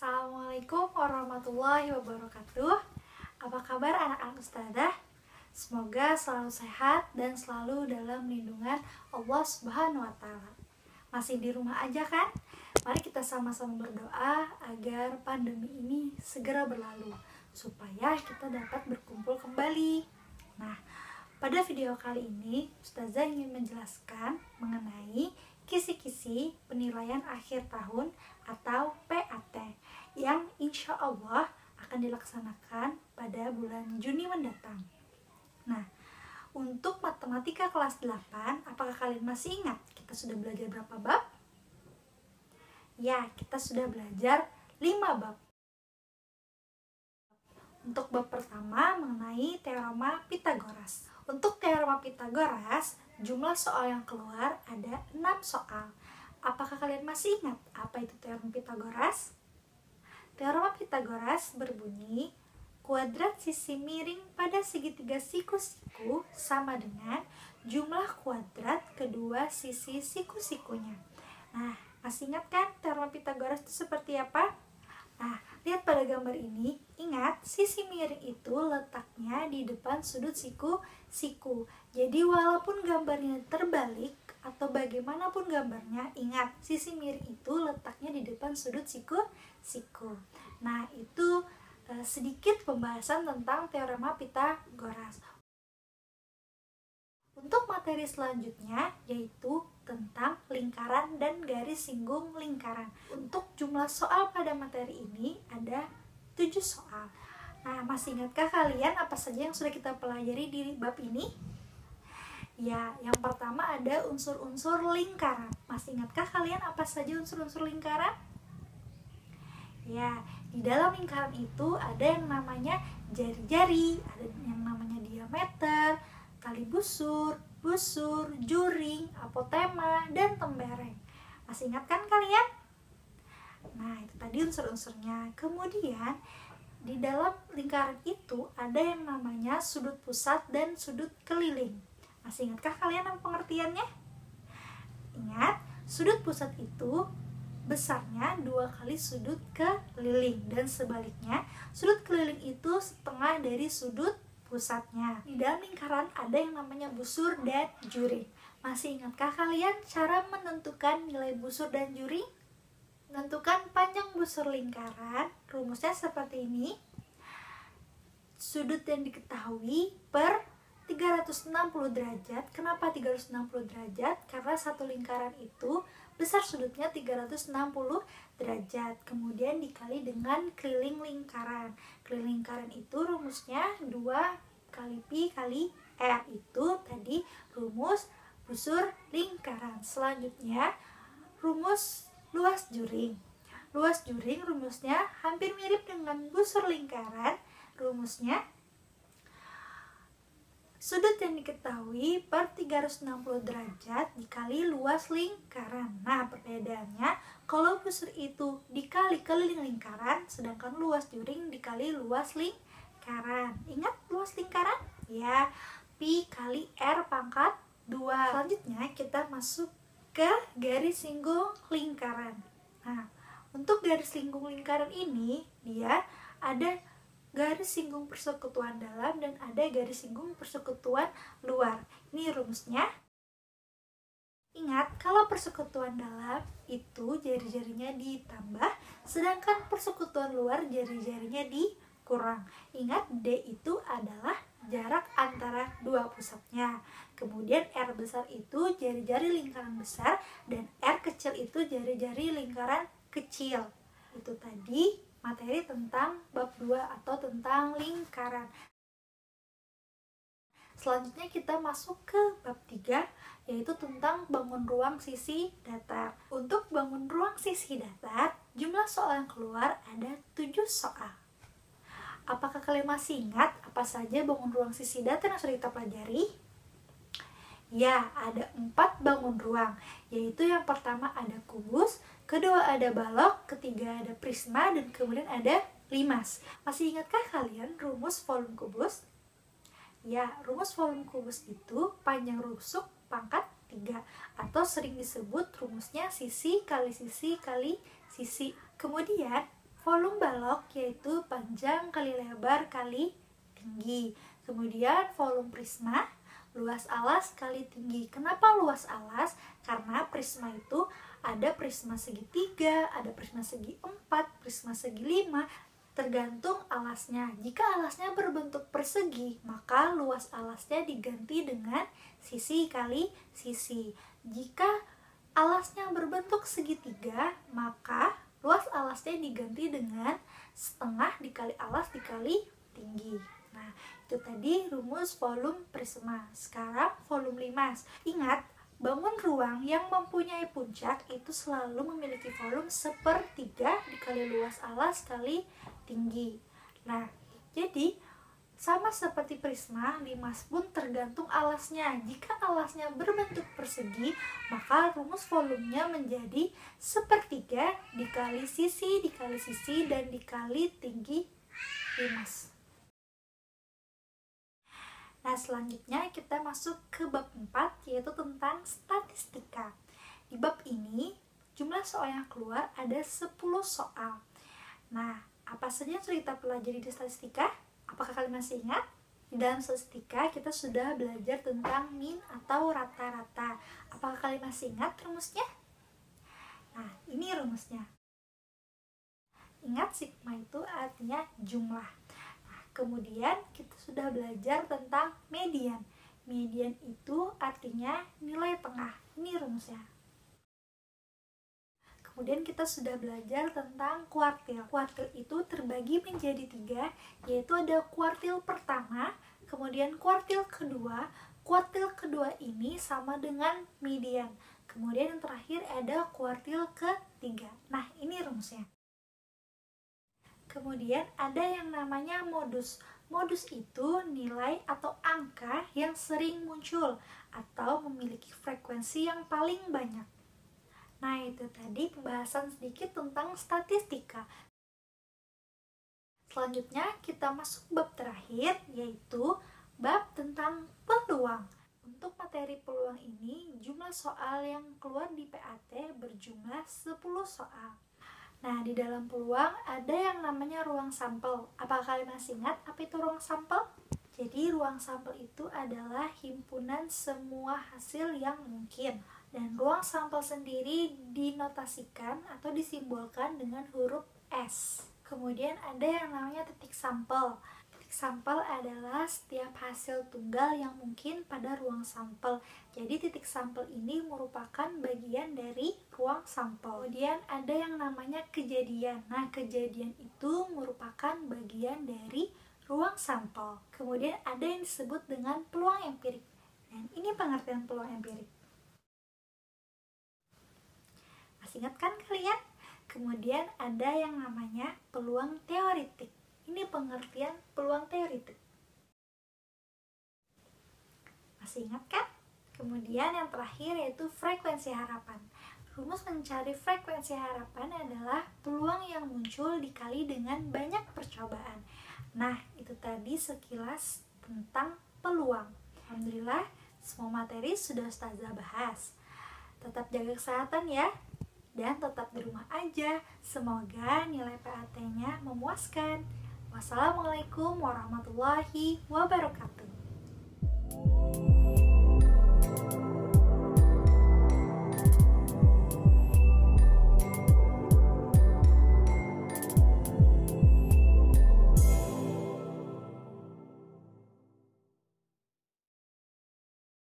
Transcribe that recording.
Assalamualaikum warahmatullahi wabarakatuh. Apa kabar anak-anak ustadzah? Semoga selalu sehat dan selalu dalam lindungan Allah Subhanahu wa Ta'ala. Masih di rumah aja kan? Mari kita sama-sama berdoa agar pandemi ini segera berlalu, supaya kita dapat berkumpul kembali. Nah, pada video kali ini ustadzah ingin menjelaskan mengenai kisi-kisi penilaian akhir tahun atau PAT yang insya Allah akan dilaksanakan pada bulan Juni mendatang. Nah, untuk matematika kelas 8, apakah kalian masih ingat kita sudah belajar berapa bab? Ya, kita sudah belajar 5 bab. Untuk bab pertama mengenai teorema Pitagoras. Untuk teorema Pitagoras, jumlah soal yang keluar ada 6 soal. Apakah kalian masih ingat apa itu teorema Pitagoras? Teorema Pitagoras berbunyi, kuadrat sisi miring pada segitiga siku-siku sama dengan jumlah kuadrat kedua sisi siku-sikunya. Nah, masih ingat kan teorema Pitagoras itu seperti apa? Nah, lihat pada gambar ini, ingat sisi miring itu letaknya di depan sudut siku-siku. Jadi walaupun gambarnya terbalik atau bagaimanapun gambarnya, ingat sisi miring itu letaknya di depan sudut siku-siku. Nah, itu sedikit pembahasan tentang teorema Pitagoras. Untuk materi selanjutnya yaitu tentang lingkaran dan garis singgung lingkaran. Untuk jumlah soal pada materi ini ada 7 soal. Nah, masih ingatkah kalian apa saja yang sudah kita pelajari di bab ini? Ya, yang pertama ada unsur-unsur lingkaran. Masih ingatkah kalian apa saja unsur-unsur lingkaran? Ya, di dalam lingkaran itu ada yang namanya jari-jari, ada yang namanya diameter, tali busur, juring, apotema, dan tembereng. Masih ingat kan kalian? Nah, itu tadi unsur-unsurnya. Kemudian, di dalam lingkaran itu ada yang namanya sudut pusat dan sudut keliling. Masih ingatkah kalian apa pengertiannya? Ingat, sudut pusat itu besarnya 2 kali sudut keliling, dan sebaliknya, sudut keliling itu setengah dari sudut pusatnya. Di dalam lingkaran ada yang namanya busur dan juring. Masih ingatkah kalian cara menentukan nilai busur dan juring? Menentukan panjang busur lingkaran, rumusnya seperti ini. Sudut yang diketahui per 360 derajat. Kenapa 360 derajat? Karena satu lingkaran itu besar sudutnya 360 derajat. Kemudian dikali dengan keliling lingkaran. Keliling lingkaran itu rumusnya 2 kali pi kali r. Itu tadi rumus busur lingkaran. Selanjutnya rumus luas juring. Luas juring rumusnya hampir mirip dengan busur lingkaran. Rumusnya sudut yang diketahui per 360 derajat dikali luas lingkaran. Nah, perbedaannya kalau busur itu dikali keliling lingkaran, sedangkan luas juring dikali luas lingkaran. Ingat luas lingkaran? Ya, pi kali r pangkat 2. Selanjutnya kita masuk ke garis singgung lingkaran. Nah, untuk garis singgung lingkaran ini, dia ada garis singgung persekutuan dalam dan ada garis singgung persekutuan luar. Ini rumusnya. Ingat, kalau persekutuan dalam itu jari-jarinya ditambah, sedangkan persekutuan luar jari-jarinya dikurang. Ingat, D itu adalah jarak antara 2 pusatnya. Kemudian R besar itu jari-jari lingkaran besar dan R kecil itu jari-jari lingkaran kecil. Itu tadi materi tentang bab 2 atau tentang lingkaran. Selanjutnya kita masuk ke bab 3, yaitu tentang bangun ruang sisi datar. Untuk bangun ruang sisi datar, jumlah soal yang keluar ada 7 soal. Apakah kalian masih ingat apa saja bangun ruang sisi datar yang sudah kita pelajari? Ya, ada 4 bangun ruang, yaitu yang pertama ada kubus, kedua ada balok, ketiga ada prisma, dan kemudian ada limas. Masih ingatkah kalian rumus volume kubus? Ya, rumus volume kubus itu panjang rusuk pangkat 3, atau sering disebut rumusnya sisi kali sisi kali sisi. Kemudian volume balok yaitu panjang kali lebar kali tinggi. Kemudian volume prisma, luas alas kali tinggi. Kenapa luas alas? Karena prisma itu ada prisma segitiga, ada prisma segi 4, prisma segi 5, tergantung alasnya. Jika alasnya berbentuk persegi, maka luas alasnya diganti dengan sisi kali sisi. Jika alasnya berbentuk segitiga, maka luas alasnya diganti dengan setengah dikali alas dikali tinggi. Nah, itu tadi rumus volume prisma. Sekarang volume limas. Ingat, bangun ruang yang mempunyai puncak itu selalu memiliki volume 1/3 dikali luas alas kali tinggi. Nah, jadi sama seperti prisma, limas pun tergantung alasnya. Jika alasnya berbentuk persegi, maka rumus volumenya menjadi 1/3 dikali sisi dan dikali tinggi limas. Nah, selanjutnya kita masuk ke bab 4, yaitu tentang statistika. Di bab ini, jumlah soal yang keluar ada 10 soal. Nah, apa saja yang sudah kita pelajari di statistika? Apakah kalian masih ingat? Di dalam statistika, kita sudah belajar tentang mean atau rata-rata. Apakah kalian masih ingat rumusnya? Nah, ini rumusnya. Ingat, sigma itu artinya jumlah. Kemudian kita sudah belajar tentang median. Median itu artinya nilai tengah. Ini rumusnya. Kemudian kita sudah belajar tentang kuartil. Kuartil itu terbagi menjadi 3, yaitu ada kuartil pertama, kemudian kuartil kedua. Kuartil kedua ini sama dengan median. Kemudian yang terakhir ada kuartil ketiga. Nah, ini rumusnya. Kemudian ada yang namanya modus. Modus itu nilai atau angka yang sering muncul atau memiliki frekuensi yang paling banyak. Nah, itu tadi pembahasan sedikit tentang statistika. Selanjutnya kita masuk bab terakhir, yaitu bab tentang peluang. Untuk materi peluang ini, jumlah soal yang keluar di PAT berjumlah 10 soal. Nah, di dalam peluang ada yang namanya ruang sampel. Apakah kalian masih ingat apa itu ruang sampel? Jadi, ruang sampel itu adalah himpunan semua hasil yang mungkin. Dan ruang sampel sendiri dinotasikan atau disimbolkan dengan huruf S. Kemudian ada yang namanya titik sampel. Titik sampel adalah setiap hasil tunggal yang mungkin pada ruang sampel. Jadi titik sampel ini merupakan bagian dari ruang sampel. Kemudian ada yang namanya kejadian. Nah, kejadian itu merupakan bagian dari ruang sampel. Kemudian ada yang disebut dengan peluang empirik. Dan ini pengertian peluang empirik. Masih ingat kan kalian? Kemudian ada yang namanya peluang teoritik. Ini pengertian peluang teoritik. Masih ingat kan? Kemudian yang terakhir yaitu frekuensi harapan. Rumus mencari frekuensi harapan adalah peluang yang muncul dikali dengan banyak percobaan. Nah, itu tadi sekilas tentang peluang. Alhamdulillah, semua materi sudah Ustazah bahas. Tetap jaga kesehatan ya, dan tetap di rumah aja. Semoga nilai PAT-nya memuaskan. Wassalamualaikum warahmatullahi wabarakatuh.